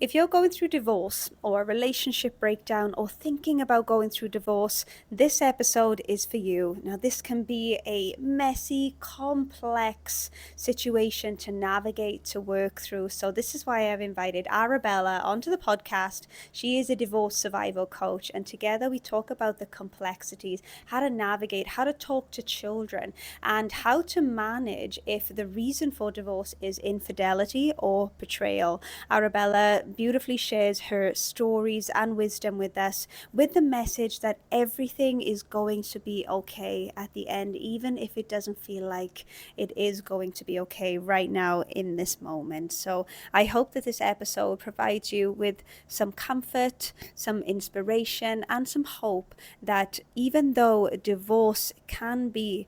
If you're going through divorce or a relationship breakdown or thinking about going through divorce, this episode is for you. Now, this can be a messy, complex situation to navigate, to work through. So, this is why I've invited Arabella onto the podcast. She is a divorce survival coach, and together we talk about the complexities, how to navigate, how to talk to children, and how to manage if the reason for divorce is infidelity or betrayal. Arabella beautifully shares her stories and wisdom with us, with the message that everything is going to be okay at the end, even if it doesn't feel like it is going to be okay right now in this moment. So I hope that this episode provides you with some comfort, some inspiration, and some hope that even though divorce can be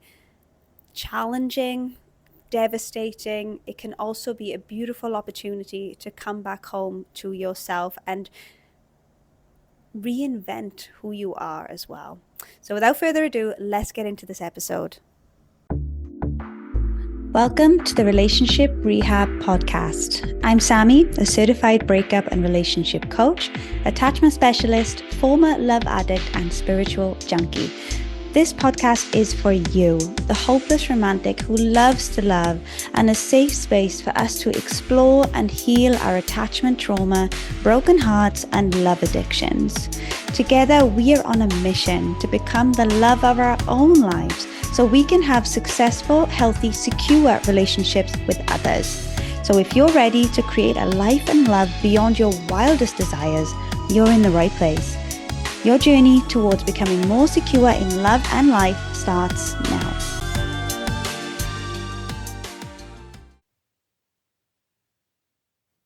challenging, devastating, it can also be a beautiful opportunity to come back home to yourself and reinvent who you are as well. So without further ado, let's get into this episode. Welcome to the Relationship Rehab Podcast. I'm Sammy, a certified breakup and relationship coach, attachment specialist, former love addict, and spiritual junkie. This podcast is for you, the hopeless romantic who loves to love, and a safe space for us to explore and heal our attachment trauma, broken hearts, and love addictions. Together, we are on a mission to become the love of our own lives so we can have successful, healthy, secure relationships with others. So if you're ready to create a life and love beyond your wildest desires, you're in the right place. Your journey towards becoming more secure in love and life starts now.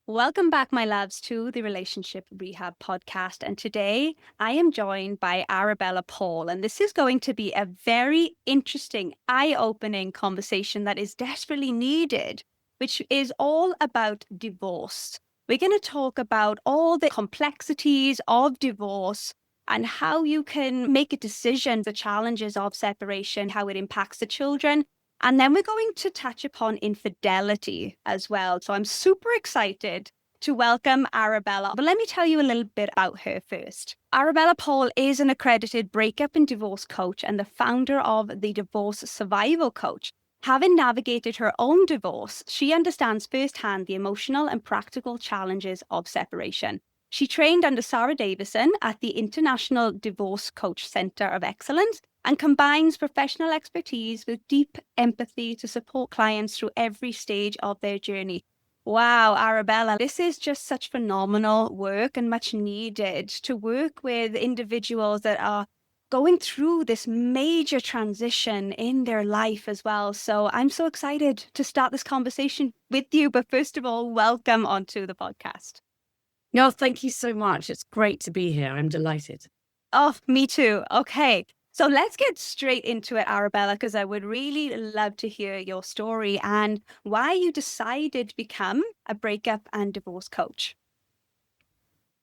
Welcome back, my loves, to the Relationship Rehab Podcast. And today I am joined by Arabella Paul. And this is going to be a very interesting, eye-opening conversation that is desperately needed, which is all about divorce. We're going to talk about all the complexities of divorce and how you can make a decision, the challenges of separation, how it impacts the children. And then we're going to touch upon infidelity as well. So I'm super excited to welcome Arabella. But let me tell you a little bit about her first. Arabella Paul is an accredited breakup and divorce coach and the founder of the Divorce Survival Coach. Having navigated her own divorce, she understands firsthand the emotional and practical challenges of separation. She trained under Sarah Davison at the International Divorce Coach Center of Excellence and combines professional expertise with deep empathy to support clients through every stage of their journey. Wow, Arabella, this is just such phenomenal work and much needed to work with individuals that are going through this major transition in their life as well. So I'm so excited to start this conversation with you. But first of all, welcome onto the podcast. No, thank you so much. It's great to be here. I'm delighted. Oh, me too. Okay. So let's get straight into it, Arabella, because I would really love to hear your story and why you decided to become a breakup and divorce coach.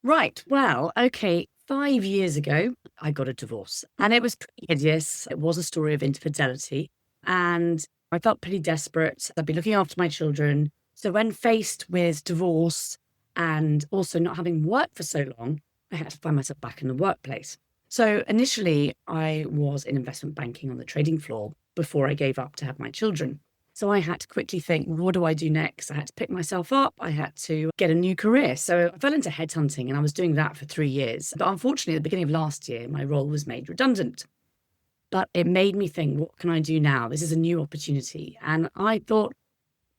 Right. Well, okay. 5 years ago, I got a divorce and it was pretty hideous. It was a story of infidelity and I felt pretty desperate. I'd been looking after my children. So when faced with divorce and also not having worked for so long, I had to find myself back in the workplace. So initially, I was in investment banking on the trading floor before I gave up to have my children. So I had to quickly think, what do I do next? I had to pick myself up. I had to get a new career. So I fell into headhunting and I was doing that for 3 years. But unfortunately, at the beginning of last year, my role was made redundant. But it made me think, what can I do now? This is a new opportunity. And I thought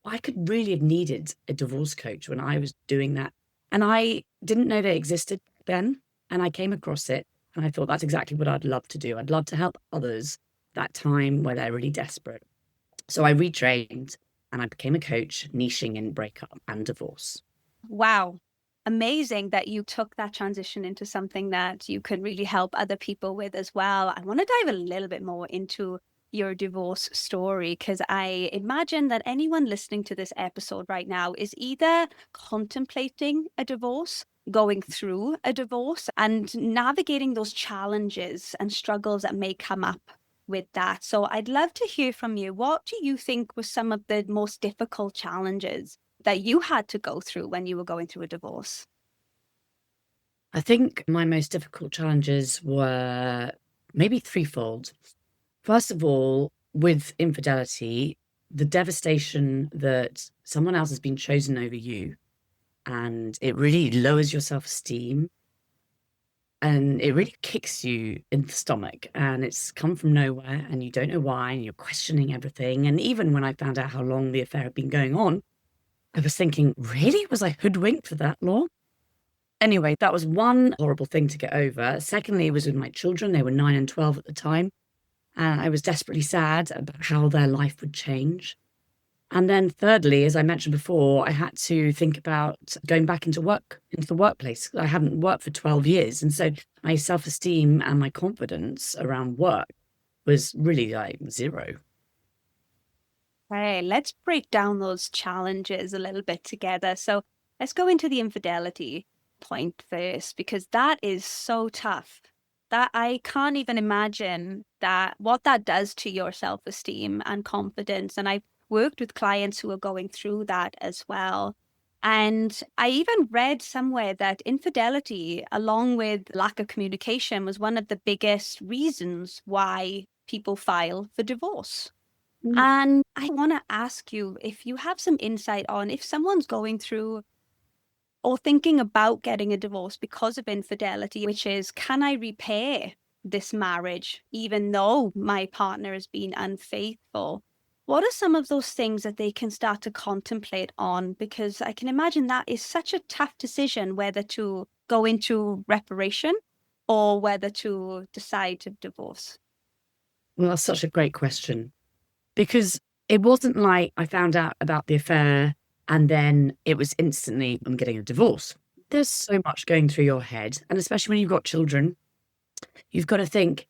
I could really have needed a divorce coach when I was doing that. And I didn't know they existed then. And I came across it. And I thought that's exactly what I'd love to do. I'd love to help others that time where they're really desperate. So I retrained and I became a coach, niching in breakup and divorce. Wow. Amazing that you took that transition into something that you could really help other people with as well. I want to dive a little bit more into your divorce story because I imagine that anyone listening to this episode right now is either contemplating a divorce, going through a divorce, and navigating those challenges and struggles that may come up with that. So I'd love to hear from you. What do you think were some of the most difficult challenges that you had to go through when you were going through a divorce? I think my most difficult challenges were maybe threefold. First of all, with infidelity, the devastation that someone else has been chosen over you, and it really lowers your self-esteem and it really kicks you in the stomach, and it's come from nowhere and you don't know why and you're questioning everything. And even when I found out how long the affair had been going on, I was thinking, really? Was I hoodwinked for that long? Anyway, that was one horrible thing to get over. Secondly, it was with my children. They were 9 and 12 at the time, and I was desperately sad about how their life would change. And then thirdly, as I mentioned before, I had to think about going back into work, into the workplace. I hadn't worked for 12 years. And so my self-esteem and my confidence around work was really like zero. Okay, let's break down those challenges a little bit together. So let's go into the infidelity point first, because that is so tough. That I can't even imagine that what that does to your self-esteem and confidence. And I've worked with clients who are going through that as well. And I even read somewhere that infidelity, along with lack of communication, was one of the biggest reasons why people file for divorce. And I want to ask you if you have some insight on if someone's going through or thinking about getting a divorce because of infidelity, which is, can I repair this marriage even though my partner has been unfaithful? What are some of those things that they can start to contemplate on? Because I can imagine that is such a tough decision whether to go into reparation or whether to decide to divorce. Well, that's such a great question because it wasn't like I found out about the affair and then it was instantly, I'm getting a divorce. There's so much going through your head. And especially when you've got children, you've got to think,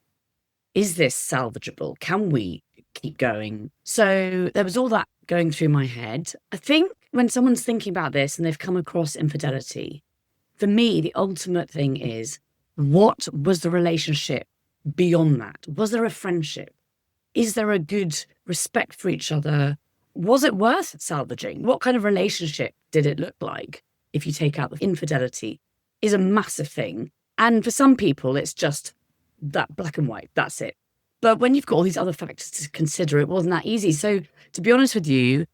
is this salvageable? Can we keep going? So there was all that going through my head. I think when someone's thinking about this and they've come across infidelity, for me, the ultimate thing is, what was the relationship beyond that? Was there a friendship? Is there a good respect for each other? Was it worth salvaging? What kind of relationship did it look like? If you take out the infidelity, is a massive thing. And for some people, it's just that black and white. That's it. But when you've got all these other factors to consider, it wasn't that easy. So to be honest with you,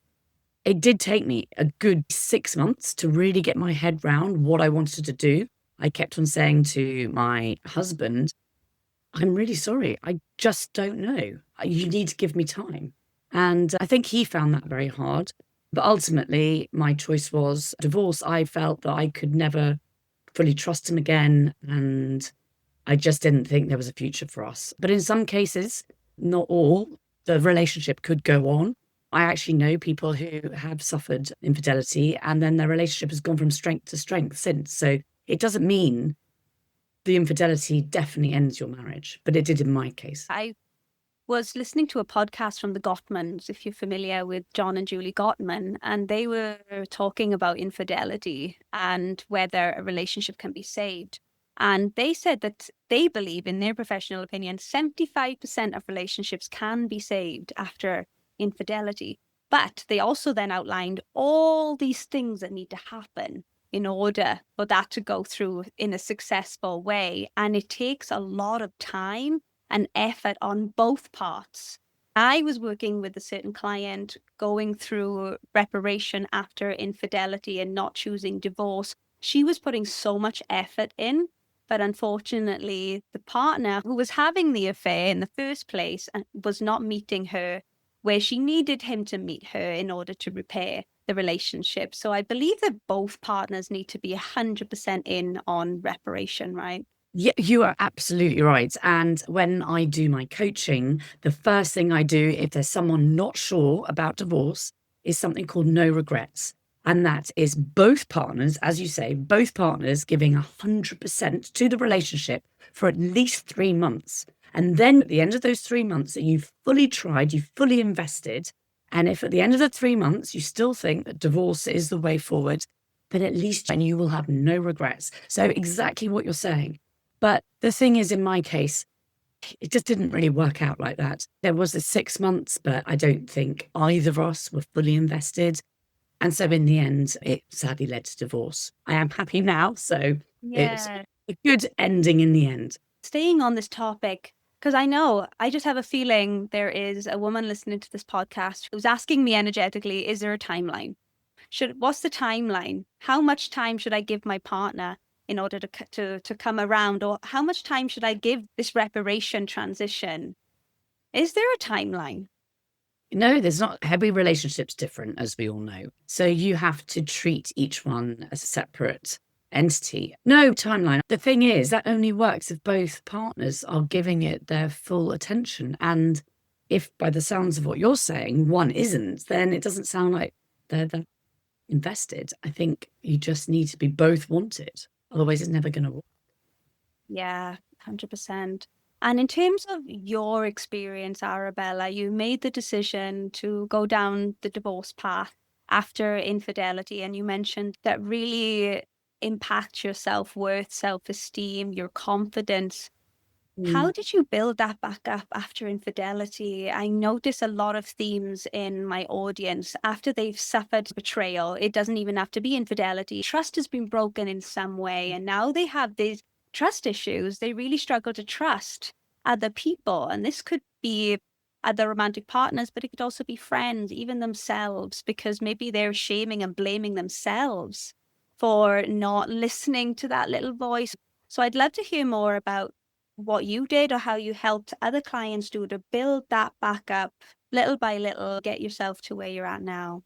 it did take me a good 6 months to really get my head round what I wanted to do. I kept on saying to my husband, I'm really sorry. I just don't know. You need to give me time. And I think he found that very hard. But ultimately, my choice was divorce. I felt that I could never fully trust him again. And I just didn't think there was a future for us. But in some cases, not all, the relationship could go on. I actually know people who have suffered infidelity and then their relationship has gone from strength to strength since. So it doesn't mean the infidelity definitely ends your marriage, but it did in my case. I was listening to a podcast from the Gottmans, if you're familiar with John and Julie Gottman, and they were talking about infidelity and whether a relationship can be saved. And they said that they believe, in their professional opinion, 75% of relationships can be saved after infidelity. But they also then outlined all these things that need to happen in order for that to go through in a successful way. And it takes a lot of time and effort on both parts. I was working with a certain client going through reparation after infidelity and not choosing divorce. She was putting so much effort in, but unfortunately, the partner who was having the affair in the first place was not meeting her where she needed him to meet her in order to repair the relationship. So I believe that both partners need to be 100% in on reparation, right? Yeah, you are absolutely right. And when I do my coaching, the first thing I do if there's someone not sure about divorce is something called no regrets. And that is both partners, as you say, both partners giving 100% to the relationship for at least 3 months. And then at the end of those 3 months that you've fully tried, you've fully invested. And if at the end of the 3 months you still think that divorce is the way forward, then at least and you will have no regrets. So exactly what you're saying. But the thing is, in my case, it just didn't really work out like that. There was the 6 months, but I don't think either of us were fully invested. And so in the end, it sadly led to divorce. I am happy now. So it's Yeah. a good ending in the end. Staying on this topic, because I just have a feeling there is a woman listening to this podcast who's asking me energetically, is there a timeline? What's the timeline? How much time should I give my partner in order to come around? Or how much time should I give this reparation transition? Is there a timeline? No, there's not. Every relationship's different, as we all know. So you have to treat each one as a separate entity. No timeline. The thing is, that only works if both partners are giving it their full attention. And if, by the sounds of what you're saying, one isn't, then it doesn't sound like they're that invested. I think you just need to be both wanted. Otherwise, it's never going to work. Yeah, 100%. And in terms of your experience, Arabella, you made the decision to go down the divorce path after infidelity, and you mentioned that really impacts your self-worth, self-esteem, your confidence. How Mm. did you build that back up after infidelity? I notice a lot of themes in my audience after they've suffered betrayal. It doesn't even have to be infidelity. Trust has been broken in some way, and now they have these trust issues. They really struggle to trust other people. And this could be other romantic partners, but it could also be friends, even themselves, because maybe they're shaming and blaming themselves for not listening to that little voice. So I'd love to hear more about what you did or how you helped other clients do to build that back up little by little, get yourself to where you're at now.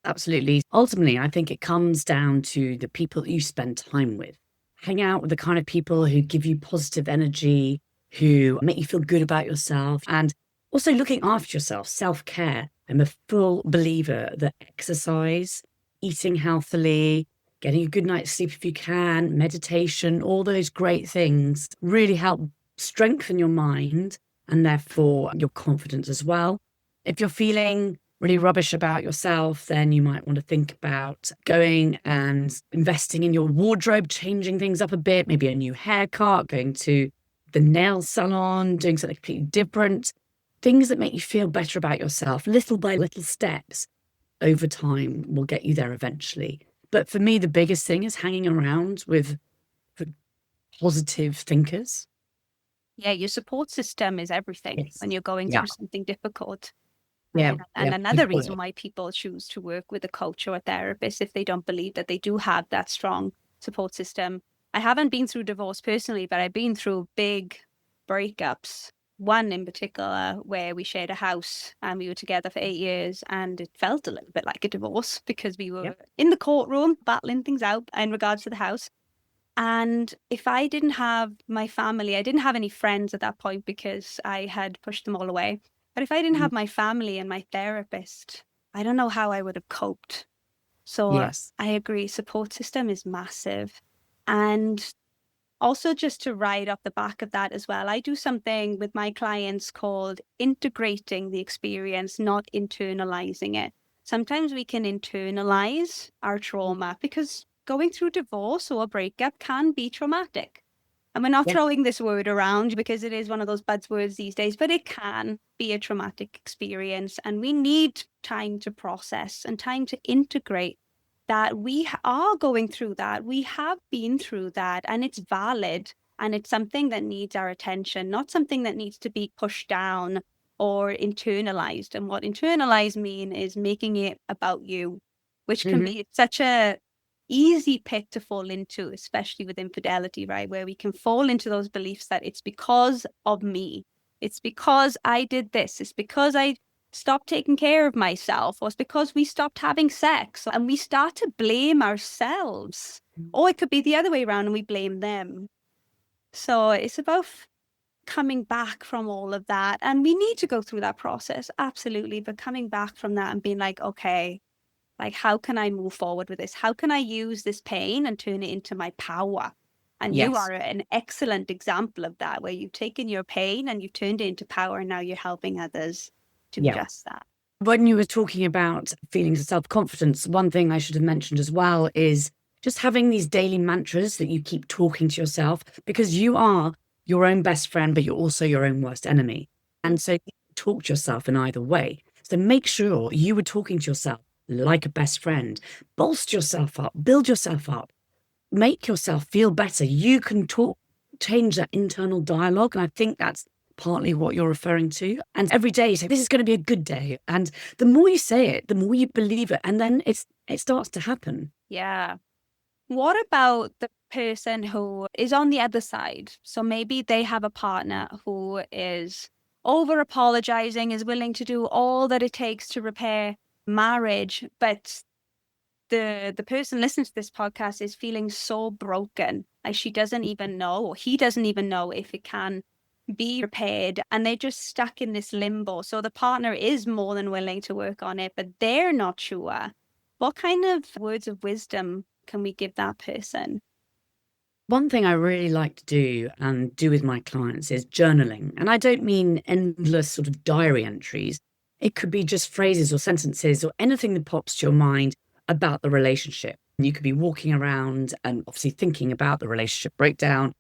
Absolutely. Ultimately, I think it comes down to the people that you spend time with. Hang out with the kind of people who give you positive energy, who make you feel good about yourself, and also looking after yourself, self care. I'm a full believer that exercise, eating healthily, getting a good night's sleep if you can, meditation, all those great things really help strengthen your mind and therefore your confidence as well. If you're feeling really rubbish about yourself, then you might want to think about going and investing in your wardrobe, changing things up a bit, maybe a new haircut, going to the nail salon, doing something completely different. Things that make you feel better about yourself, little by little steps over time will get you there eventually. But for me, the biggest thing is hanging around with positive thinkers. Yeah, your support system is everything Yes. when you're going Yeah. through something difficult. Yeah. And Yeah. another reason why people choose to work with a coach or a therapist if they don't believe that they do have that strong support system. I haven't been through divorce personally, but I've been through big breakups. One in particular where we shared a house and we were together for 8 years, and it felt a little bit like a divorce because we were Yep. in the courtroom battling things out in regards to the house. And if I didn't have my family, I didn't have any friends at that point because I had pushed them all away. But if I didn't Mm. have my family and my therapist, I don't know how I would have coped. So Yes. I agree, support system is massive. And also, just to ride off the back of that as well, I do something with my clients called integrating the experience, not internalizing it. Sometimes we can internalize our trauma because going through divorce or a breakup can be traumatic. And we're not Yeah. throwing this word around because it is one of those buzzwords these days, but it can be a traumatic experience. And we need time to process and time to integrate that we are going through that. We have been through that, and it's valid. And it's something that needs our attention, not something that needs to be pushed down or internalized. And what internalized mean is making it about you, which can Hmm. be such a easy pit to fall into, especially with infidelity, right? Where we can fall into those beliefs that it's because of me. It's because I did this. It's because I stopped taking care of myself, or it's because we stopped having sex, and we start to blame ourselves. Or it could be the other way around and we blame them. So it's about coming back from all of that. And we need to go through that process, absolutely. But coming back from that and being like, okay, like, how can I move forward with this? How can I use this pain and turn it into my power? And you Yes. are an excellent example of that, where you've taken your pain and you've turned it into power, and now you're helping others do Yeah. just that. When you were talking about feelings of self-confidence, one thing I should have mentioned as well is just having these daily mantras that you keep talking to yourself, because you are your own best friend, but you're also your own worst enemy. And so you talk to yourself in either way. So make sure you were talking to yourself like a best friend. Bolster yourself up, build yourself up. make yourself feel better. You can change that internal dialogue. And I think that's partly what you're referring to. And every day you say, this is going to be a good day. And the more you say it, the more you believe it. And then it starts to happen. Yeah. What about the person who is on the other side? So maybe they have a partner who is over apologizing, is willing to do all that it takes to repair marriage, but the person listening to this podcast is feeling so broken, like she doesn't even know, or he doesn't even know if it can be repaired, and they're just stuck in this limbo. So the partner is more than willing to work on it, but they're not sure. What kind of words of wisdom can we give that person? One thing I really like to do and do with my clients is journaling. And I don't mean endless sort of diary entries. It could be just phrases or sentences or anything that pops to your mind about the relationship. You could be walking around and obviously thinking about the relationship breakdown,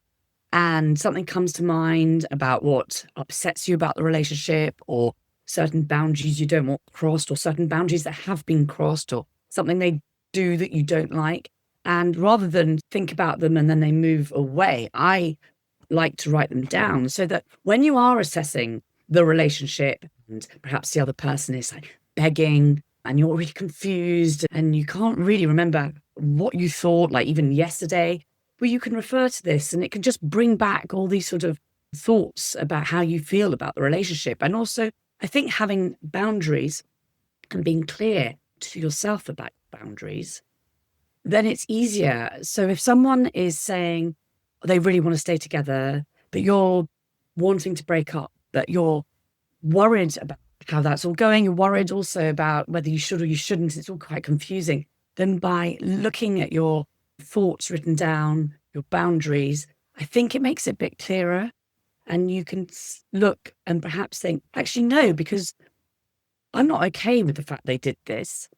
and something comes to mind about what upsets you about the relationship, or certain boundaries you don't want crossed, or certain boundaries that have been crossed, or something they do that you don't like. And rather than think about them and then they move away, I like to write them down so that when you are assessing the relationship and perhaps the other person is like begging and you're really confused and you can't really remember what you thought, like even yesterday, well, you can refer to this and it can just bring back all these sort of thoughts about how you feel about the relationship. And also, I think having boundaries and being clear to yourself about boundaries, then it's easier. So if someone is saying they really want to stay together, but you're wanting to break up, but you're worried about how that's all going, you're worried also about whether you should or you shouldn't, it's all quite confusing, then by looking at your thoughts written down, your boundaries, I think it makes it a bit clearer. And you can look and perhaps think, actually, no, because I'm not okay with the fact they did this.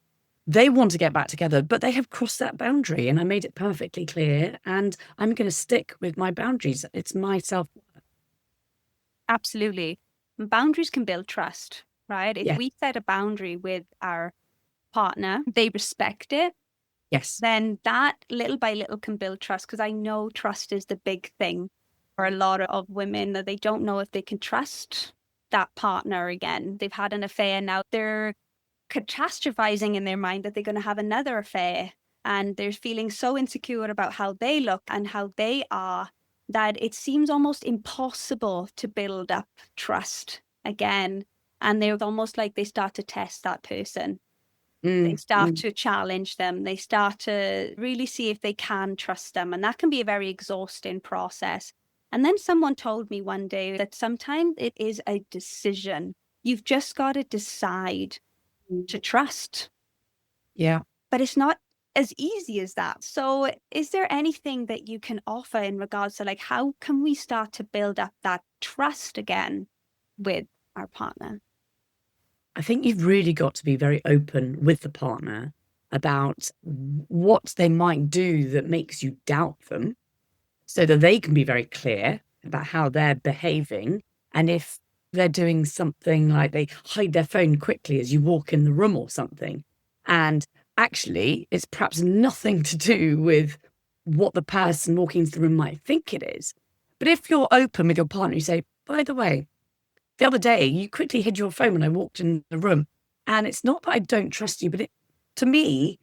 They want to get back together, but they have crossed that boundary and I made it perfectly clear. And I'm going to stick with my boundaries. It's my self-worth. Absolutely. Boundaries can build trust, right? If Yeah. we set a boundary with our partner, they respect it, Yes. then that little by little can build trust. Because I know trust is the big thing for a lot of women, that they don't know if they can trust that partner again. They've had an affair, now they're catastrophizing in their mind that they're going to have another affair, and they're feeling so insecure about how they look and how they are, that it seems almost impossible to build up trust again. And they're almost like they start to test that person. They start to challenge them. They start to really see if they can trust them. And that can be a very exhausting process. And then someone told me one day that sometimes it is a decision. You've just got to decide to trust. Yeah. But it's not as easy as that. So is there anything that you can offer in regards to, like, how can we start to build up that trust again with our partner? I think you've really got to be very open with the partner about what they might do that makes you doubt them, so that they can be very clear about how they're behaving. And if they're doing something like they hide their phone quickly as you walk in the room or something, and actually it's perhaps nothing to do with what the person walking into the room might think it is. But if you're open with your partner, you say, by the way, the other day you quickly hid your phone when I walked in the room. And it's not that I don't trust you, but to me,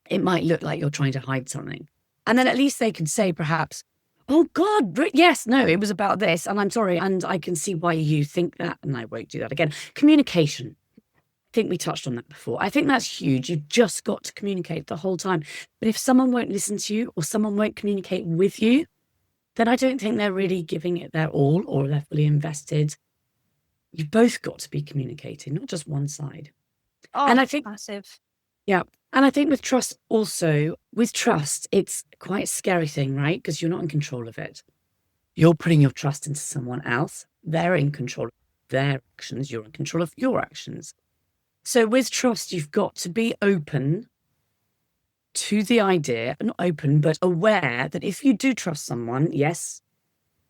it might look like you're trying to hide something. And then at least they can say perhaps, oh God, yes, no, it was about this. And I'm sorry. And I can see why you think that. And I won't do that again. Communication. I think we touched on that before. I think that's huge. You've just got to communicate the whole time. But if someone won't listen to you or someone won't communicate with you, then I don't think they're really giving it their all or they're fully invested. You've both got to be communicating, not just one side. Oh, And I think, massive. yeah. And I think with trust also, with trust, it's quite a scary thing, right? Because you're not in control of it. You're putting your trust into someone else. They're in control of their actions. You're in control of your actions. So with trust, you've got to be open to the idea, not open, but aware that if you do trust someone, yes,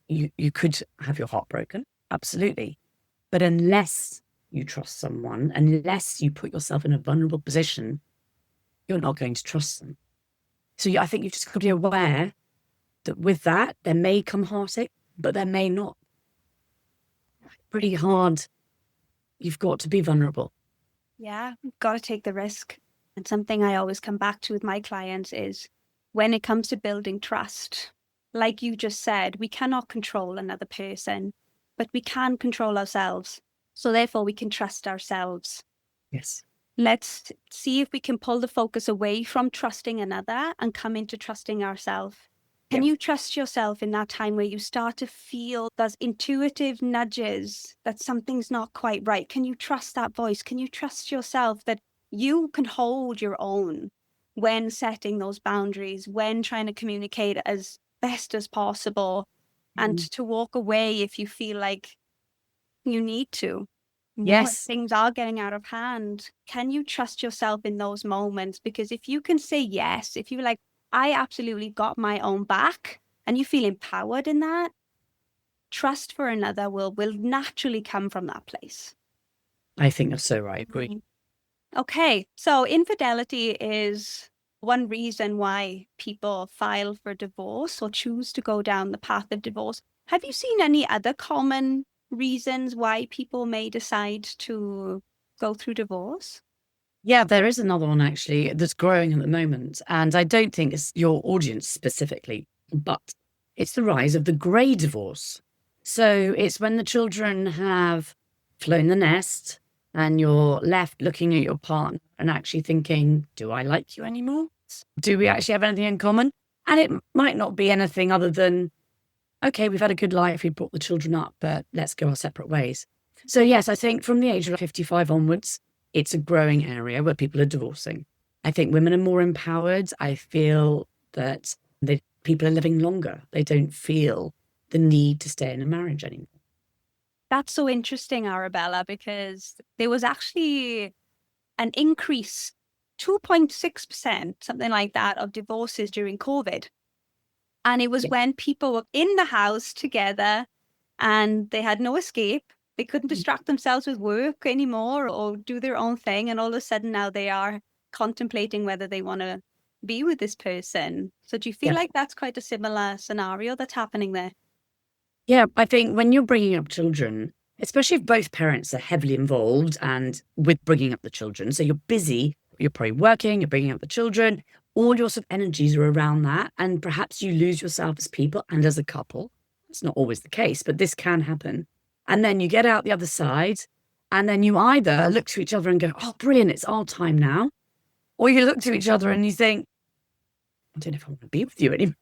you could have your heart broken. Absolutely. But unless you trust someone, unless you put yourself in a vulnerable position, you're not going to trust them. So I think you've just got to be aware that with that, there may come heartache, but there may not. Pretty hard. You've got to be vulnerable. Yeah, you've got to take the risk. And something I always come back to with my clients is when it comes to building trust, like you just said, we cannot control another person, but we can control ourselves. So therefore, we can trust ourselves. Yes. Let's see if we can pull the focus away from trusting another and come into trusting ourselves. Can Yeah. you trust yourself in that time where you start to feel those intuitive nudges that something's not quite right? Can you trust that voice? Can you trust yourself that you can hold your own when setting those boundaries, when trying to communicate as best as possible, and Mhm. to walk away if you feel like you need to? What Yes. things are getting out of hand? Can you trust yourself in those moments? Because if you can say yes, if you're like, I absolutely got my own back, and you feel empowered in that, trust for another will naturally come from that place. I think you're so right. Agree. Mhm. Okay, so infidelity is one reason why people file for divorce or choose to go down the path of divorce. Have you seen any other common reasons why people may decide to go through divorce? Yeah, there is another one actually that's growing at the moment. And I don't think it's your audience specifically, but it's the rise of the grey divorce. So it's when the children have flown the nest and you're left looking at your partner and actually thinking, do I like you anymore? Do we actually have anything in common? And it might not be anything other than, okay, we've had a good life, we brought the children up, but let's go our separate ways. So, yes, I think from the age of 55 onwards, it's a growing area where people are divorcing. I think women are more empowered. I feel that people are living longer. They don't feel the need to stay in a marriage anymore. That's so interesting, Arabella, because there was actually an increase, 2.6%, something like that, of divorces during COVID. And it was Yeah. when people were in the house together and they had no escape. They couldn't distract themselves with work anymore or do their own thing. And all of a sudden now they are contemplating whether they want to be with this person. So do you feel Yeah. like that's quite a similar scenario that's happening there? Yeah, I think when you're bringing up children, especially if both parents are heavily involved and with bringing up the children, so you're busy, you're probably working, you're bringing up the children, all your sort of energies are around that. And perhaps you lose yourself as people and as a couple. It's not always the case, but this can happen. And then you get out the other side, and then you either look to each other and go, oh, brilliant, it's our time now. Or you look to each other and you think, I don't know if I want to be with you anymore.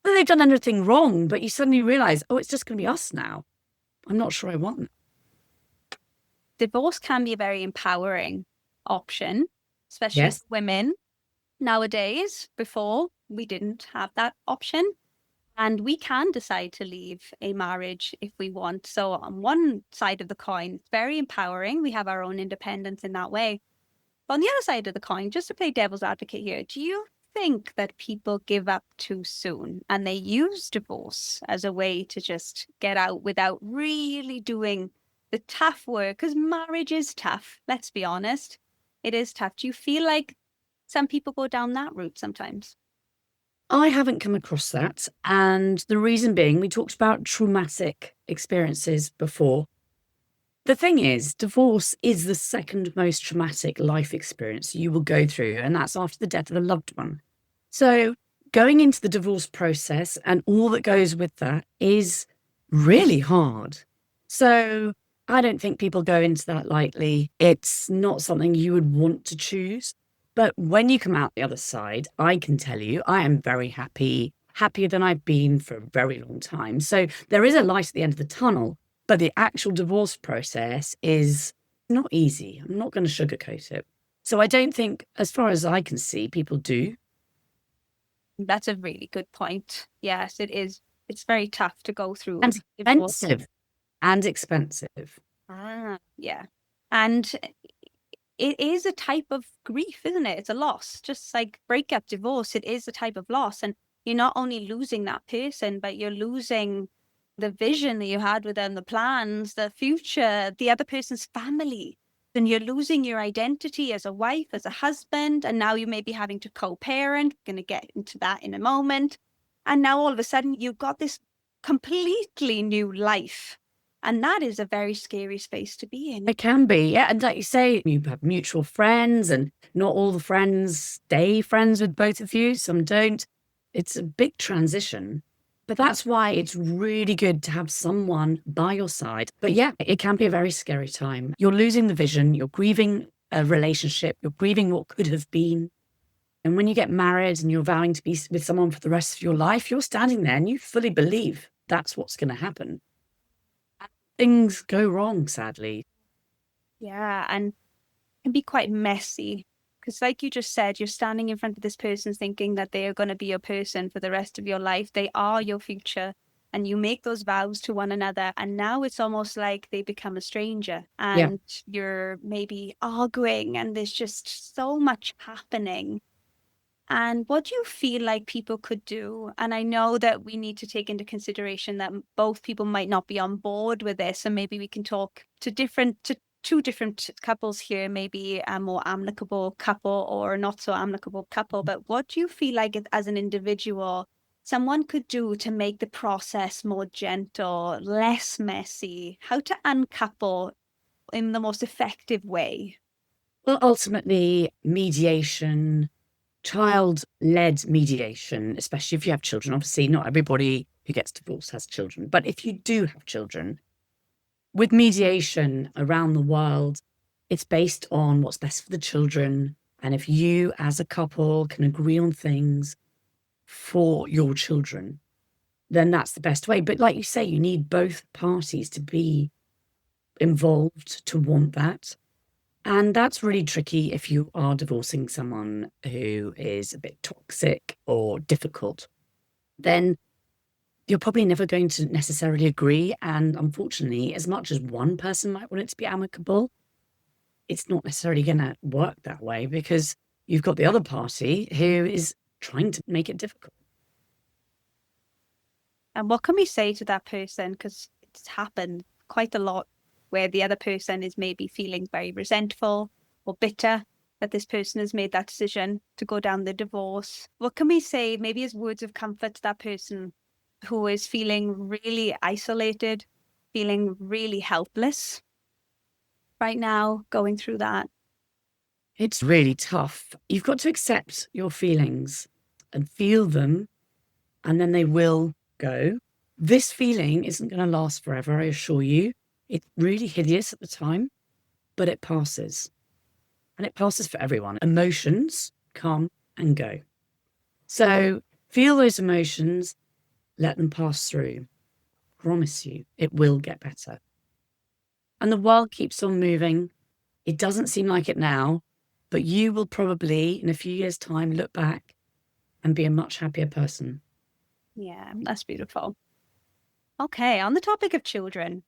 Well, they've done anything wrong, but you suddenly realize, oh, it's just going to be us now. I'm not sure I want that. Divorce can be a very empowering option, especially for Yes. women nowadays. Before, we didn't have that option. And we can decide to leave a marriage if we want. So, on one side of the coin, it's very empowering. We have our own independence in that way. But on the other side of the coin, just to play devil's advocate here, do you think that people give up too soon and they use divorce as a way to just get out without really doing the tough work? Because marriage is tough, let's be honest. It is tough. Do you feel like some people go down that route sometimes? I haven't come across that. And the reason being, we talked about traumatic experiences before. The thing is, divorce is the second most traumatic life experience you will go through, and that's after the death of a loved one. So, going into the divorce process and all that goes with that is really hard. So, I don't think people go into that lightly. It's not something you would want to choose. But when you come out the other side, I can tell you, I am very happy, happier than I've been for a very long time. So, there is a light at the end of the tunnel. But the actual divorce process is not easy. I'm not going to sugarcoat it. So I don't think, as far as I can see, people do. That's a really good point. Yes, it is. It's very tough to go through And divorce. expensive. And expensive. Yeah. And it is a type of grief, isn't it? It's a loss. Just like breakup, divorce, it is a type of loss. And you're not only losing that person, but you're losing the vision that you had with them, the plans, the future, the other person's family. then you're losing your identity as a wife, as a husband, and now you may be having to co-parent. We're going to get into that in a moment. And now all of a sudden you've got this completely new life. And that is a very scary space to be in. It can be, yeah. And like you say, you have mutual friends, and not all the friends stay friends with both of you. Some don't. It's a big transition. But that's why it's really good to have someone by your side. But yeah, it can be a very scary time. You're losing the vision, you're grieving a relationship, you're grieving what could have been. And when you get married and you're vowing to be with someone for the rest of your life, you're standing there and you fully believe that's what's going to happen. Things go wrong, sadly. Yeah, and it can be quite messy. Because like you just said, you're standing in front of this person thinking that they are going to be your person for the rest of your life. They are your future. And you make those vows to one another. And now it's almost like they become a stranger. And you're maybe arguing and there's just so much happening. And what do you feel like people could do? And I know that we need to take into consideration that both people might not be on board with this. And maybe we can talk to two different couples here, maybe a more amicable couple or not so amicable couple. But what do you feel like as an individual, someone could do to make the process more gentle, less messy? How to uncouple in the most effective way? Well, ultimately, mediation, child-led mediation, especially if you have children. Obviously, not everybody who gets divorced has children, but if you do have children, with mediation around the world, it's based on what's best for the children. And if you as a couple can agree on things for your children, then that's the best way. But like you say, you need both parties to be involved to want that. And that's really tricky if you are divorcing someone who is a bit toxic or difficult. Then you're probably never going to necessarily agree. And unfortunately, as much as one person might want it to be amicable, it's not necessarily going to work that way because you've got the other party who is trying to make it difficult. And what can we say to that person? Because it's happened quite a lot where the other person is maybe feeling very resentful or bitter that this person has made that decision to go down the divorce. What can we say maybe as words of comfort to that person who is feeling really isolated, feeling really helpless right now, going through that? It's really tough. You've got to accept your feelings and feel them, and then they will go. This feeling isn't going to last forever, I assure you. It's really hideous at the time, but it passes. And it passes for everyone. Emotions come and go. So feel those emotions, let them pass through. Promise you, it will get better. And the world keeps on moving. It doesn't seem like it now, but you will probably, in a few years' time, look back and be a much happier person. Yeah, that's beautiful. Okay, on the topic of children,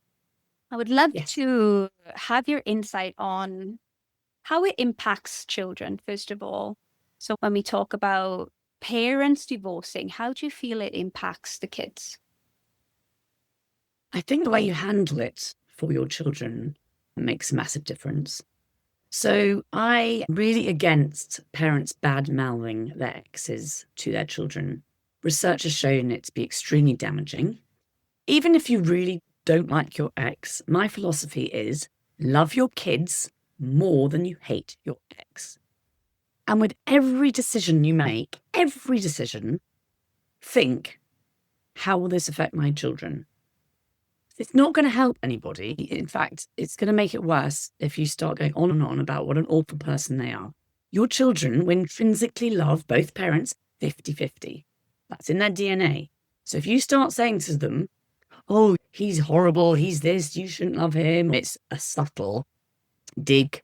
I would love to have your insight on how it impacts children, first of all. So when we talk about parents divorcing, how do you feel it impacts the kids? I think the way you handle it for your children makes a massive difference. So I'm really against parents bad-mouthing their exes to their children. Research has shown it to be extremely damaging. Even if you really don't like your ex, my philosophy is love your kids more than you hate your ex. And with every decision you make, every decision, think, how will this affect my children? It's not going to help anybody. In fact, it's going to make it worse if you start going on and on about what an awful person they are. Your children will intrinsically love both parents 50-50. That's in their DNA. So if you start saying to them, oh, he's horrible, he's this, you shouldn't love him, it's a subtle dig,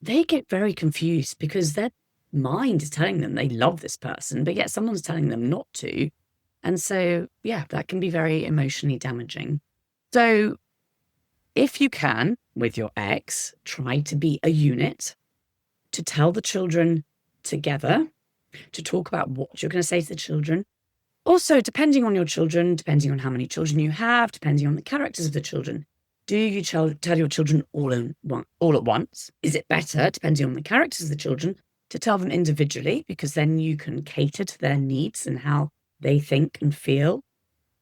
they get very confused because their mind is telling them they love this person, but yet someone's telling them not to. And so, yeah, that can be very emotionally damaging. So if you can, with your ex, try to be a unit, to tell the children together, to talk about what you're going to say to the children. Also, depending on your children, depending on how many children you have, depending on the characters of the children, Do you tell your children all at once? Is it better, depending on the characters of the children, to tell them individually, because then you can cater to their needs and how they think and feel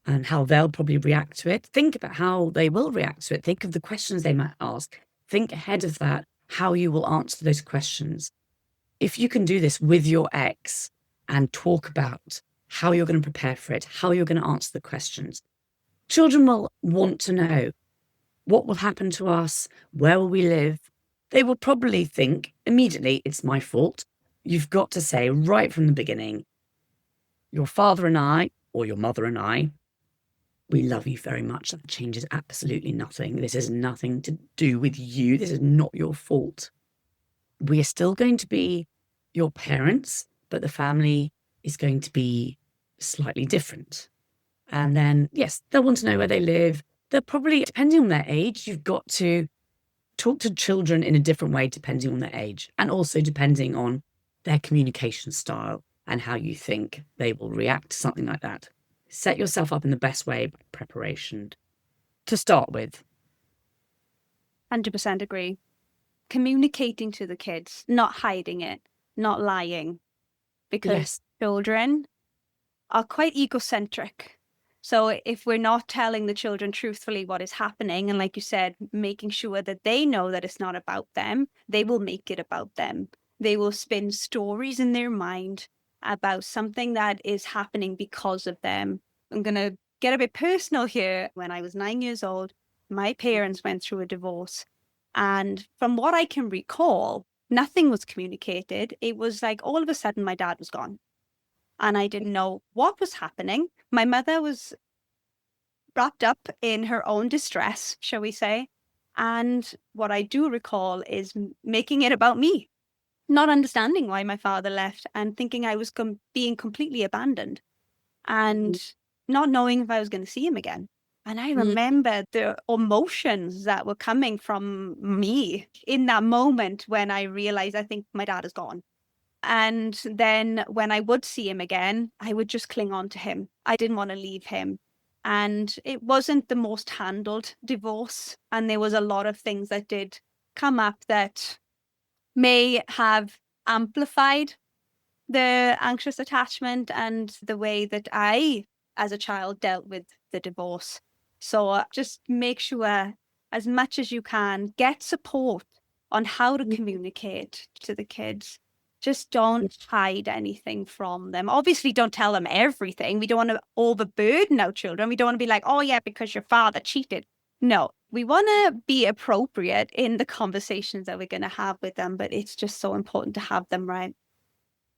and how they'll probably react to it? Think about how they will react to it. Think of the questions they might ask. Think ahead of that, how you will answer those questions. If you can do this with your ex and talk about how you're going to prepare for it, how you're going to answer the questions, children will want to know what will happen to us, where will we live. They will probably think immediately, it's my fault. You've got to say right from the beginning, your father and I, or your mother and I, we love you very much. That changes absolutely nothing. This has nothing to do with you. This is not your fault. We are still going to be your parents, but the family is going to be slightly different. And then, yes, they'll want to know where they live. They're probably, depending on their age, you've got to talk to children in a different way depending on their age, and also depending on their communication style and how you think they will react to something like that. Set yourself up in the best way by preparation to start with. 100% agree. Communicating to the kids, not hiding it, not lying, because children are quite egocentric. So if we're not telling the children truthfully what is happening, and like you said, making sure that they know that it's not about them, they will make it about them. They will spin stories in their mind about something that is happening because of them. I'm going to get a bit personal here. When I was 9 years old, my parents went through a divorce. And from what I can recall, nothing was communicated. It was like all of a sudden my dad was gone. And I didn't know what was happening. My mother was wrapped up in her own distress, shall we say. And what I do recall is making it about me, not understanding why my father left and thinking I was being completely abandoned and not knowing if I was going to see him again. And I remember the emotions that were coming from me in that moment when I realized I think my dad is gone. And then when I would see him again, I would just cling on to him. I didn't want to leave him. And it wasn't the most handled divorce. And there was a lot of things that did come up that may have amplified the anxious attachment and the way that I, as a child, dealt with the divorce. So just make sure, as much as you can, get support on how to communicate to the kids. Just don't hide anything from them. Obviously, don't tell them everything. We don't want to overburden our children. We don't want to be like, oh, yeah, because your father cheated. No, we want to be appropriate in the conversations that we're going to have with them, but it's just so important to have them right.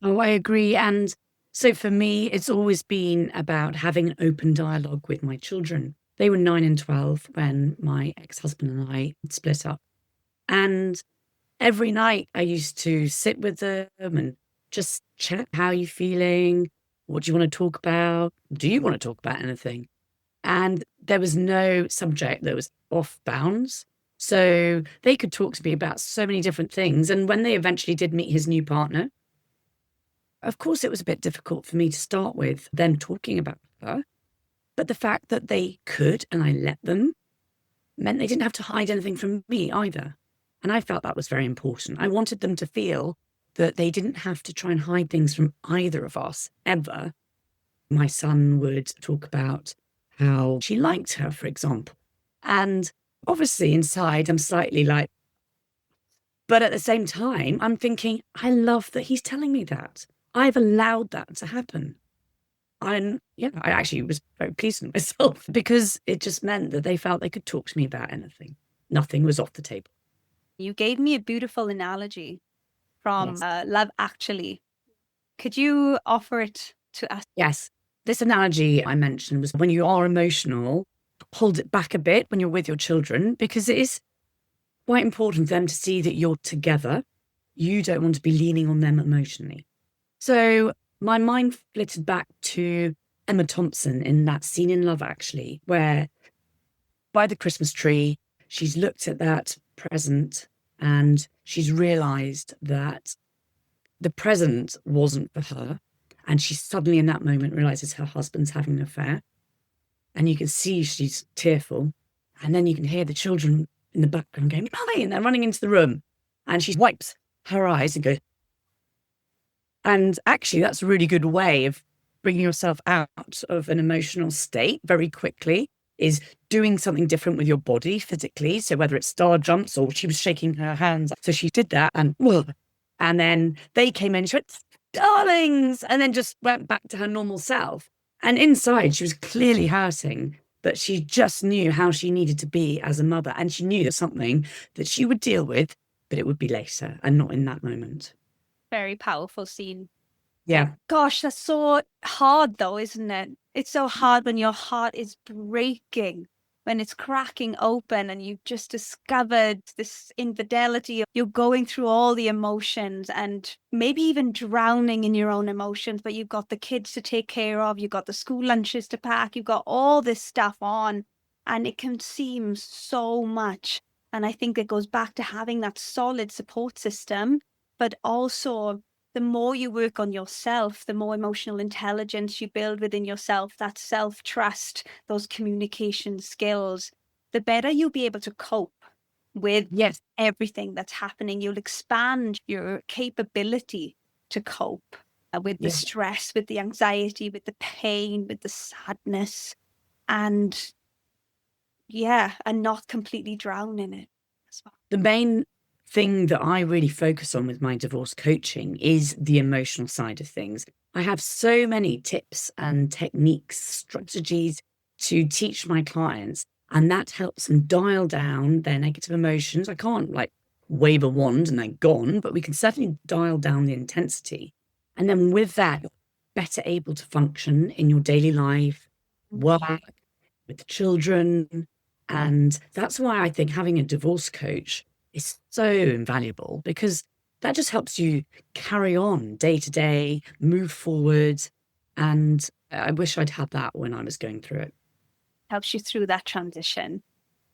Oh, I agree. And so for me, it's always been about having an open dialogue with my children. They were 9 and 12 when my ex-husband and I split up. And every night I used to sit with them and just chat. How are you feeling? What do you want to talk about? Do you want to talk about anything? And there was no subject that was off bounds. So they could talk to me about so many different things. And when they eventually did meet his new partner, of course, it was a bit difficult for me to start with them talking about her. But the fact that they could and I let them meant they didn't have to hide anything from me either. And I felt that was very important. I wanted them to feel that they didn't have to try and hide things from either of us ever. My son would talk about how she liked her, for example. And obviously inside, I'm slightly like, but at the same time, I'm thinking, I love that he's telling me that. I've allowed that to happen. And yeah, I actually was very pleased with myself because it just meant that they felt they could talk to me about anything. Nothing was off the table. You gave me a beautiful analogy from Love Actually. Could you offer it to us? Yes. This analogy I mentioned was when you are emotional, hold it back a bit when you're with your children, because it is quite important for them to see that you're together. You don't want to be leaning on them emotionally. So my mind flitted back to Emma Thompson in that scene in Love Actually, where by the Christmas tree, she's looked at that present and she's realized that the present wasn't for her. And she suddenly in that moment realizes her husband's having an affair. And you can see she's tearful. And then you can hear the children in the background going, Mummy, and they're running into the room. And she wipes her eyes and goes, and actually, that's a really good way of bringing yourself out of an emotional state very quickly, is doing something different with your body physically. So whether it's star jumps or she was shaking her hands. So she did that and then they came in, she went, darlings, and then just went back to her normal self. And inside, she was clearly hurting, but she just knew how she needed to be as a mother. And she knew there's something that she would deal with, but it would be later and not in that moment. Very powerful scene. Yeah. Gosh, that's so hard though, isn't it? It's so hard when your heart is breaking, when it's cracking open and you've just discovered this infidelity. You're going through all the emotions and maybe even drowning in your own emotions, but you've got the kids to take care of, you've got the school lunches to pack, you've got all this stuff on, and it can seem so much. And I think it goes back to having that solid support system, but also the more you work on yourself, the more emotional intelligence you build within yourself, that self-trust, those communication skills, the better you'll be able to cope with Yes. everything that's happening. You'll expand your capability to cope with the stress, with the anxiety, with the pain, with the sadness, and and not completely drown in it as well. The main thing that I really focus on with my divorce coaching is the emotional side of things. I have so many tips and techniques, strategies to teach my clients, and that helps them dial down their negative emotions. I can't like wave a wand and they're gone, but we can certainly dial down the intensity. And then with that, you're better able to function in your daily life, work, with the children. And that's why I think having a divorce coach is so invaluable, because that just helps you carry on day to day, move forward. And I wish I'd had that when I was going through it. Helps you through that transition.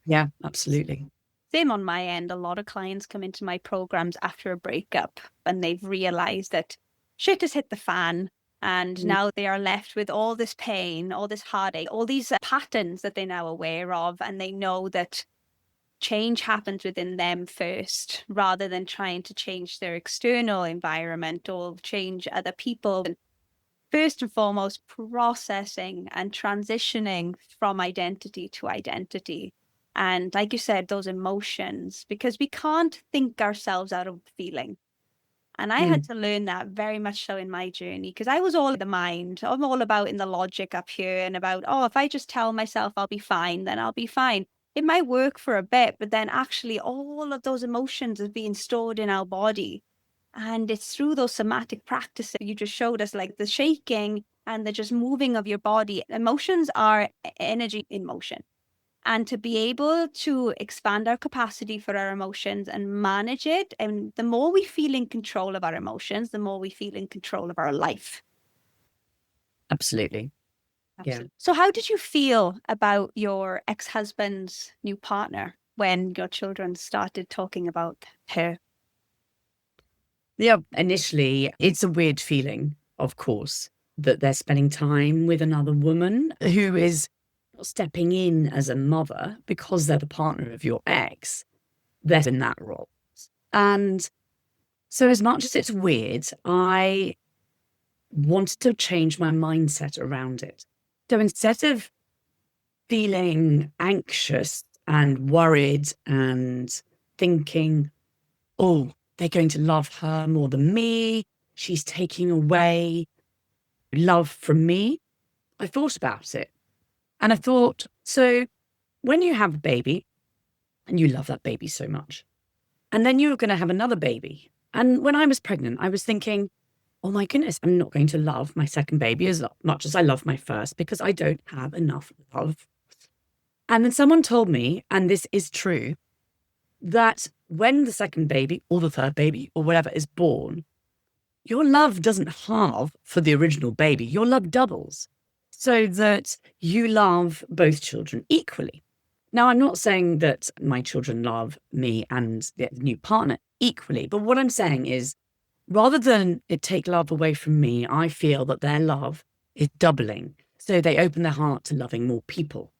Yeah, absolutely. Same on my end. A lot of clients come into my programs after a breakup and they've realized that shit has hit the fan. And now they are left with all this pain, all this heartache, all these patterns that they're now aware of. And they know that change happens within them first, rather than trying to change their external environment or change other people. And first and foremost, processing and transitioning from identity to identity. And like you said, those emotions, because we can't think ourselves out of feeling. And I had to learn that very much so in my journey, because I was all in the mind. I'm all about in the logic up here and about, oh, if I just tell myself I'll be fine, then I'll be fine. It might work for a bit, but then actually all of those emotions are being stored in our body. And it's through those somatic practices you just showed us, like the shaking and the just moving of your body. Emotions are energy in motion. And to be able to expand our capacity for our emotions and manage it, and the more we feel in control of our emotions, the more we feel in control of our life. Absolutely. Yeah. So how did you feel about your ex-husband's new partner when your children started talking about her? Yeah. Initially, it's a weird feeling, of course, that they're spending time with another woman who is stepping in as a mother because they're the partner of your ex. They're in that role. And so as much as it's weird, I wanted to change my mindset around it. So instead of feeling anxious and worried and thinking, oh, they're going to love her more than me, she's taking away love from me, I thought about it. And I thought, so when you have a baby and you love that baby so much, and then you're going to have another baby. And when I was pregnant, I was thinking, oh my goodness, I'm not going to love my second baby as much as I love my first, because I don't have enough love. And then someone told me, and this is true, that when the second baby or the third baby or whatever is born, your love doesn't halve for the original baby. Your love doubles, so that you love both children equally. Now, I'm not saying that my children love me and the new partner equally, but what I'm saying is, rather than it take love away from me, I feel that their love is doubling. So they open their heart to loving more people.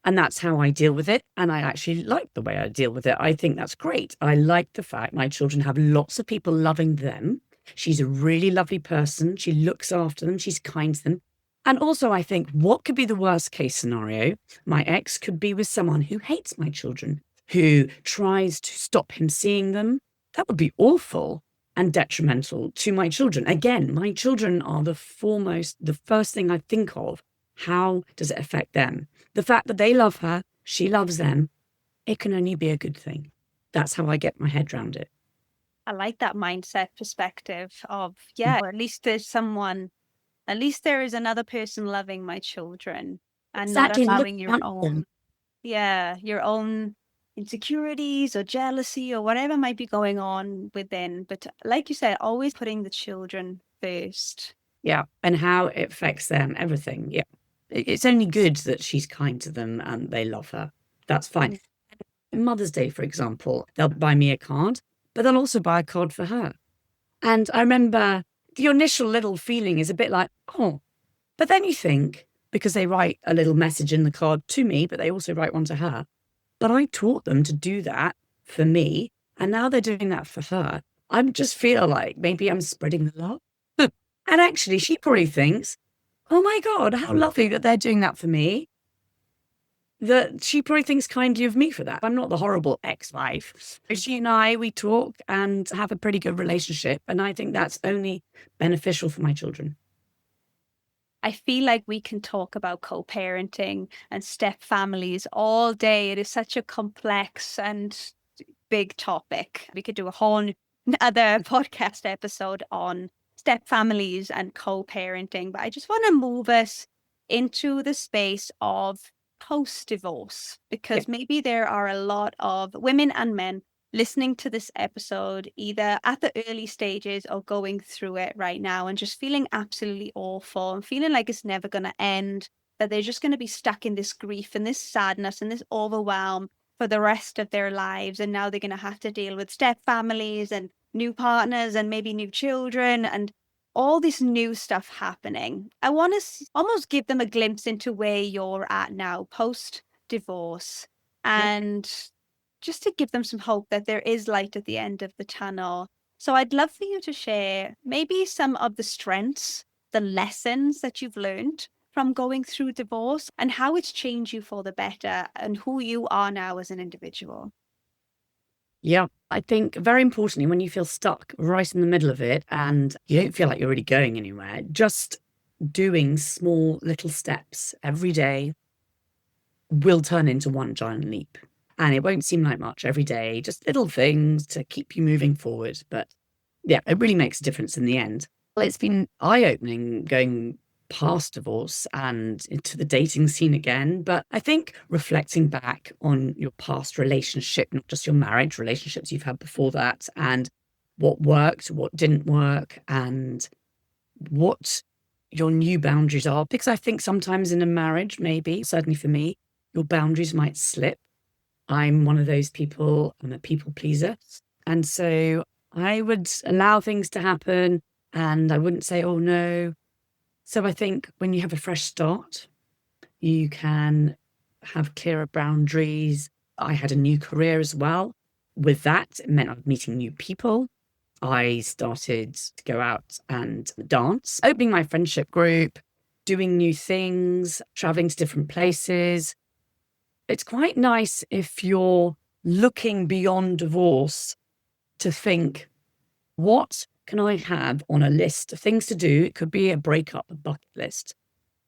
And that's how I deal with it. And I actually like the way I deal with it. I think that's great. I like the fact my children have lots of people loving them. She's a really lovely person. She looks after them. She's kind to them. And also, I think what could be the worst case scenario? My ex could be with someone who hates my children, who tries to stop him seeing them. That would be awful and detrimental to my children. Again, my children are the first thing I think of. How does it affect them? The fact that they love her, she loves them, it can only be a good thing. That's how I get my head around it. I like that mindset perspective of, Mm. or at least at least there is another person loving my children and not Exactly. Look allowing at them. your own insecurities or jealousy or whatever might be going on within. But like you said, always putting the children first. Yeah. And how it affects them, everything. Yeah. It's only good that she's kind to them and they love her. That's fine. Mother's Day, for example, they'll buy me a card, but they'll also buy a card for her. And I remember the initial little feeling is a bit like, oh, but then you think, because they write a little message in the card to me, but they also write one to her. But I taught them to do that for me. And now they're doing that for her. I just feel like maybe I'm spreading the love. And actually, she probably thinks, oh my God, how lovely that they're doing that for me. That she probably thinks kindly of me for that. I'm not the horrible ex-wife. She and I, we talk and have a pretty good relationship. And I think that's only beneficial for my children. I feel like we can talk about co-parenting and step families all day. It is such a complex and big topic. We could do a whole other podcast episode on step families and co-parenting, but I just want to move us into the space of post-divorce Yeah. because maybe there are a lot of women and men listening to this episode either at the early stages or going through it right now and just feeling absolutely awful and feeling like it's never going to end, that they're just going to be stuck in this grief and this sadness and this overwhelm for the rest of their lives. And now they're going to have to deal with step families and new partners and maybe new children and all this new stuff happening. I want to almost give them a glimpse into where you're at now post divorce Yeah. and just to give them some hope that there is light at the end of the tunnel. So I'd love for you to share maybe some of the strengths, the lessons that you've learned from going through divorce and how it's changed you for the better and who you are now as an individual. Yeah. I think very importantly, when you feel stuck right in the middle of it and you don't feel like you're really going anywhere, just doing small little steps every day will turn into one giant leap. And it won't seem like much every day, just little things to keep you moving forward. But yeah, it really makes a difference in the end. Well, it's been eye-opening going past divorce and into the dating scene again. But I think reflecting back on your past relationship, not just your marriage, relationships you've had before that, and what worked, what didn't work, and what your new boundaries are. Because I think sometimes in a marriage, maybe, certainly for me, your boundaries might slip. I'm one of those people, I'm a people pleaser. And so I would allow things to happen and I wouldn't say, oh no. So I think when you have a fresh start, you can have clearer boundaries. I had a new career as well. With that, it meant I was meeting new people. I started to go out and dance, opening my friendship group, doing new things, traveling to different places. It's quite nice if you're looking beyond divorce to think, what can I have on a list of things to do? It could be a breakup, a bucket list.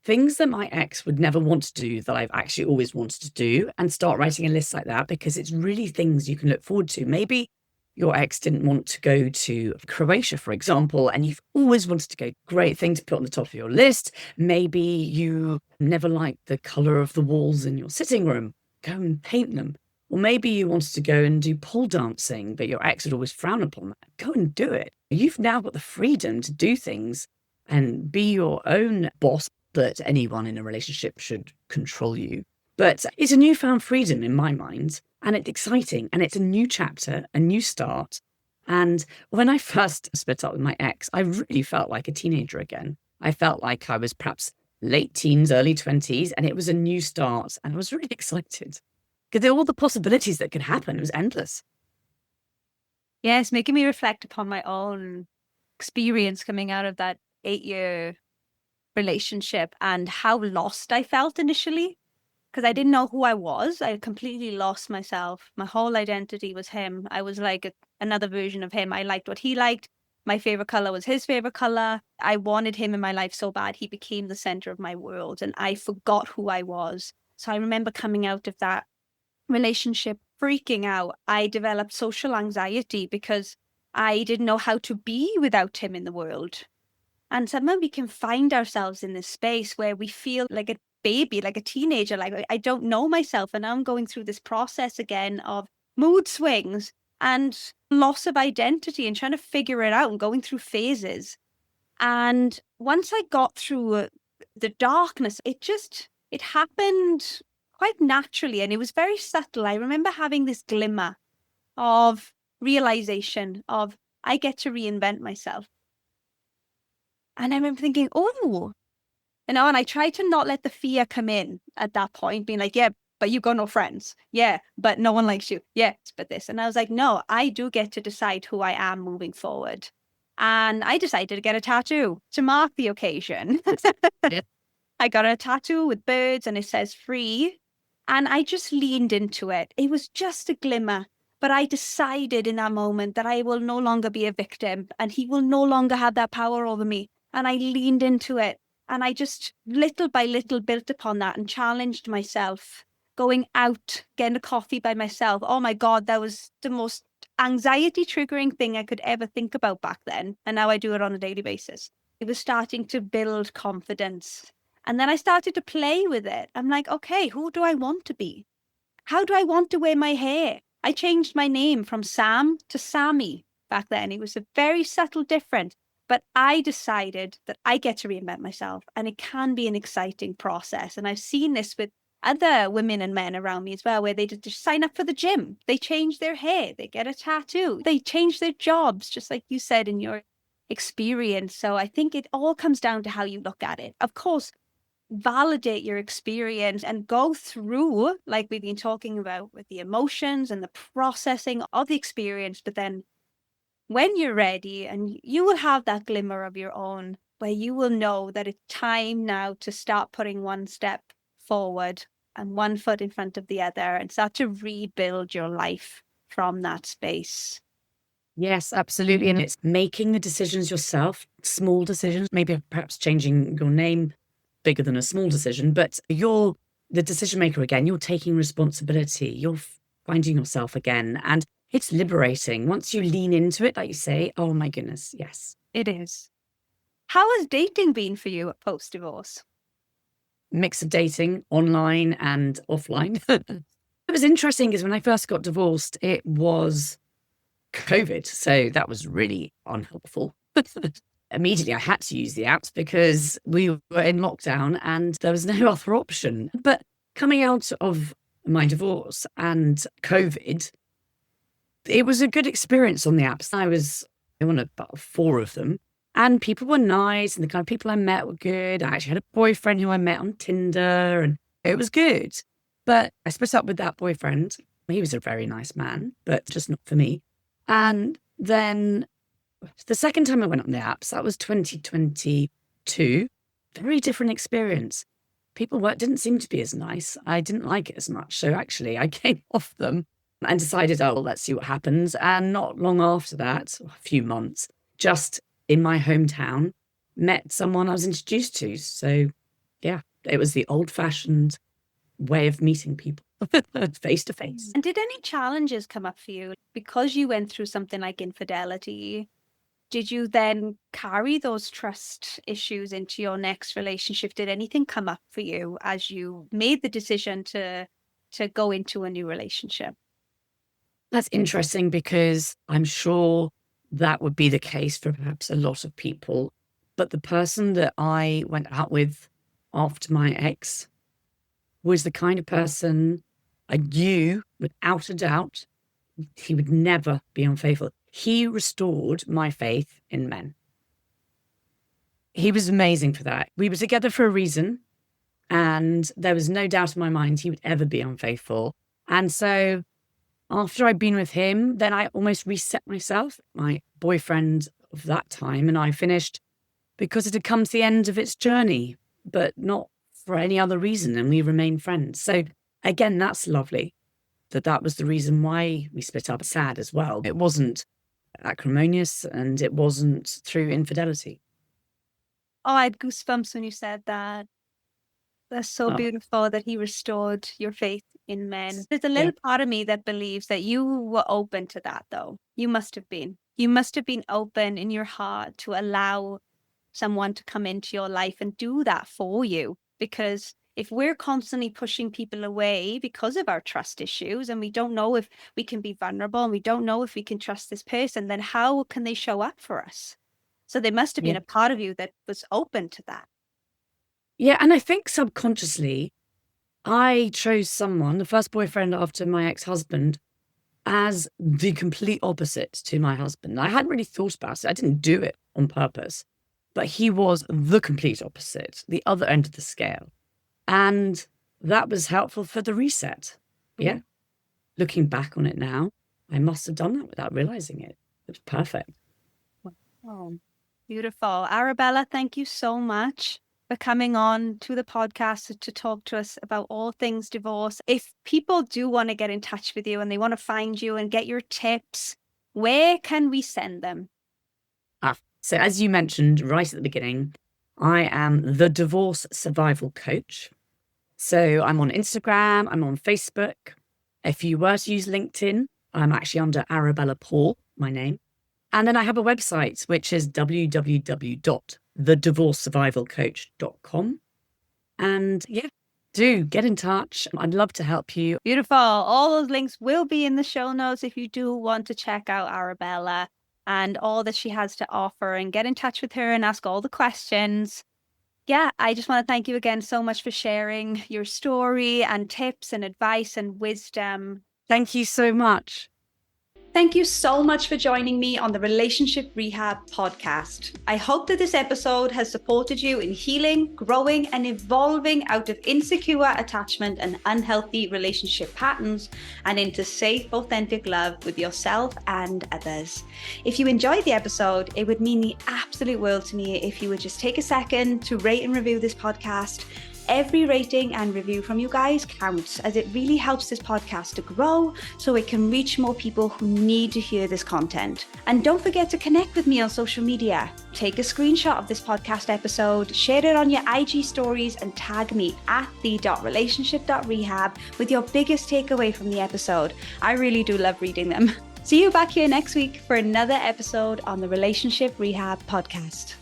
Things that my ex would never want to do that I've actually always wanted to do, and start writing a list like that because it's really things you can look forward to. Maybe your ex didn't want to go to Croatia, for example, and you've always wanted to go. Great thing to put on the top of your list. Maybe you never liked the color of the walls in your sitting room. Go and paint them. Or maybe you wanted to go and do pole dancing, but your ex would always frown upon that. Go and do it. You've now got the freedom to do things and be your own boss, that anyone in a relationship should control you. But it's a newfound freedom in my mind, and it's exciting, and it's a new chapter, a new start. And when I first split up with my ex, I really felt like a teenager again. I felt like I was perhaps late teens, early 20s, and it was a new start. And I was really excited because all the possibilities that could happen, it was endless. Yes, making me reflect upon my own experience coming out of that 8-year relationship and how lost I felt initially because I didn't know who I was. I completely lost myself. My whole identity was him. I was like another version of him. I liked what he liked. My favorite color was his favorite color. I wanted him in my life so bad. He became the center of my world and I forgot who I was. So I remember coming out of that relationship freaking out. I developed social anxiety because I didn't know how to be without him in the world. And somehow we can find ourselves in this space where we feel like a baby, like a teenager, like I don't know myself. And I'm going through this process again of mood swings and loss of identity and trying to figure it out and going through phases. And once I got through the darkness, it happened quite naturally and it was very subtle. I remember having this glimmer of realization of I get to reinvent myself. And I remember thinking, oh, and I tried to not let the fear come in at that point, being like, yeah, but you got no friends. Yeah, but no one likes you. Yes, but this. And I was like, no, I do get to decide who I am moving forward. And I decided to get a tattoo to mark the occasion. Yeah. I got a tattoo with birds and it says free. And I just leaned into it. It was just a glimmer. But I decided in that moment that I will no longer be a victim and he will no longer have that power over me. And I leaned into it. And I just little by little built upon that and challenged myself. Going out, getting a coffee by myself. Oh my God, that was the most anxiety triggering thing I could ever think about back then. And now I do it on a daily basis. It was starting to build confidence. And then I started to play with it. I'm like, okay, who do I want to be? How do I want to wear my hair? I changed my name from Sam to Sammy back then. It was a very subtle difference. But I decided that I get to reinvent myself and it can be an exciting process. And I've seen this with other women and men around me as well, where they just sign up for the gym, they change their hair, they get a tattoo, they change their jobs, just like you said in your experience. So I think it all comes down to how you look at it. Of course, validate your experience and go through, like we've been talking about, with the emotions and the processing of the experience. But then when you're ready, and you will have that glimmer of your own, where you will know that it's time now to start putting one step forward and one foot in front of the other and start to rebuild your life from that space. Yes, absolutely. And it's making the decisions yourself, small decisions, maybe perhaps changing your name, bigger than a small decision, but you're the decision maker again. You're taking responsibility. You're finding yourself again. And it's liberating. Once you lean into it, like you say, oh my goodness, yes. It is. How has dating been for you post-divorce? Mix of dating online and offline. It was interesting because when I first got divorced, it was COVID. So that was really unhelpful. Immediately, I had to use the apps because we were in lockdown and there was no other option. But coming out of my divorce and COVID, it was a good experience on the apps. I was on about 4 of them and people were nice and the kind of people I met were good. I actually had a boyfriend who I met on Tinder and it was good. But I split up with that boyfriend. He was a very nice man, but just not for me. And then the second time I went on the apps, that was 2022. Very different experience. People didn't seem to be as nice. I didn't like it as much. So actually, I came off them and decided, oh, well, let's see what happens. And not long after that, a few months, just in my hometown, met someone I was introduced to. So yeah, it was the old-fashioned way of meeting people face to face. And did any challenges come up for you because you went through something like infidelity? Did you then carry those trust issues into your next relationship? Did anything come up for you as you made the decision to go into a new relationship? That's interesting because I'm sure that would be the case for perhaps a lot of people. But the person that I went out with after my ex was the kind of person I knew without a doubt he would never be unfaithful. He restored my faith in men. He was amazing for that. We were together for a reason, and there was no doubt in my mind he would ever be unfaithful. And so after I'd been with him, then I almost reset myself. My boyfriend of that time and I finished because it had come to the end of its journey, but not for any other reason, and we remained friends. So again, that's lovely that was the reason why we split up. Sad as well. It wasn't acrimonious and it wasn't through infidelity. Oh, I had goosebumps when you said that. That's so Oh, beautiful that he restored your faith in men. There's a yeah. little part of me that believes that you were open to that, though. You must have been. You must have been open in your heart to allow someone to come into your life and do that for you. Because if we're constantly pushing people away because of our trust issues and we don't know if we can be vulnerable and we don't know if we can trust this person, then how can they show up for us? So there must have been Yeah. a part of you that was open to that. Yeah. And I think subconsciously, I chose someone, the first boyfriend after my ex-husband, as the complete opposite to my husband. I hadn't really thought about it. I didn't do it on purpose, but he was the complete opposite, the other end of the scale. And that was helpful for the reset. Yeah. Looking back on it now, I must have done that without realizing it. It was perfect. Oh, beautiful. Arabella, thank you so much for coming on to the podcast to talk to us about all things divorce. If people do want to get in touch with you and they want to find you and get your tips, where can we send them? So as you mentioned right at the beginning, I am the divorce survival coach. So I'm on Instagram, I'm on Facebook. If you were to use LinkedIn, I'm actually under Arabella Paul, my name. And then I have a website, which is www.thedivorcesurvivalcoach.com. And yeah, do get in touch. I'd love to help you. Beautiful. All those links will be in the show notes if you do want to check out Arabella and all that she has to offer and get in touch with her and ask all the questions. Yeah, I just want to thank you again so much for sharing your story and tips and advice and wisdom. Thank you so much. Thank you so much for joining me on the Relationship Rehab podcast. I hope that this episode has supported you in healing, growing, and evolving out of insecure attachment and unhealthy relationship patterns and into safe, authentic love with yourself and others. If you enjoyed the episode, it would mean the absolute world to me if you would just take a second to rate and review this podcast. Every rating and review from you guys counts, as it really helps this podcast to grow so it can reach more people who need to hear this content. And don't forget to connect with me on social media. Take a screenshot of this podcast episode, share it on your IG stories, and tag me at the.relationship.rehab with your biggest takeaway from the episode. I really do love reading them. See you back here next week for another episode on the Relationship Rehab podcast.